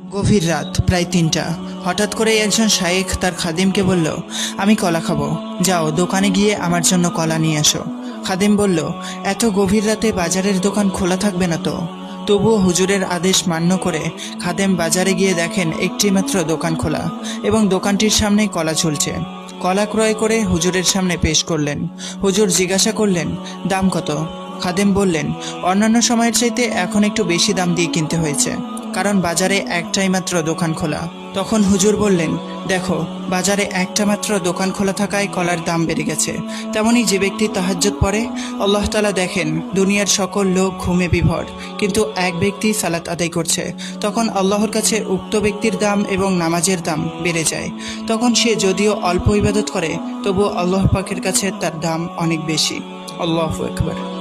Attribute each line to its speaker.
Speaker 1: গভীর রাত প্রায় ৩টা। হঠাৎ করে একজন শায়েখ তার খাদিমকে বলল, আমি কলা খাবো, যাও দোকানে গিয়ে আমার জন্য কলা নিয়ে আসো। খাদিম বলল, এত গভীর রাতে বাজারের দোকান খোলা থাকবে না তো? তবুও হুজুরের আদেশ মান্য করে খাদেম বাজারে গিয়ে দেখেন একটি মাত্র দোকান খোলা এবং দোকানটির সামনে কলা ঝুলছে। কলা ক্রয় করে হুজুরের সামনে পেশ করলেন। হুজুর জিজ্ঞাসা করলেন, দাম কত? খাদেম বললেন, অন্যান্য সময়ের চাইতে এখন একটু বেশি দাম দিয়ে কিনতে হয়েছে, কারণ বাজারে একটাই মাত্র দোকান খোলা। তখন হুজুর বললেন, দেখো, বাজারে একটা মাত্র দোকান খোলা থাকায় কলার দাম বেড়ে গেছে। তেমনি যে ব্যক্তি তাহাজ্জুদ পড়ে, আল্লাহ তাআলা দেখেন দুনিয়ার সকল লোক ঘুমে বিভোর, কিন্তু এক ব্যক্তি সালাত আদায় করছে, তখন আল্লাহর কাছে উক্ত ব্যক্তির দাম এবং নামাজের দাম বেড়ে যায়। তখন সে যদিও অল্প ইবাদত করে, তবু আল্লাহ পাকের কাছে তার দাম অনেক বেশি। আল্লাহু আকবার।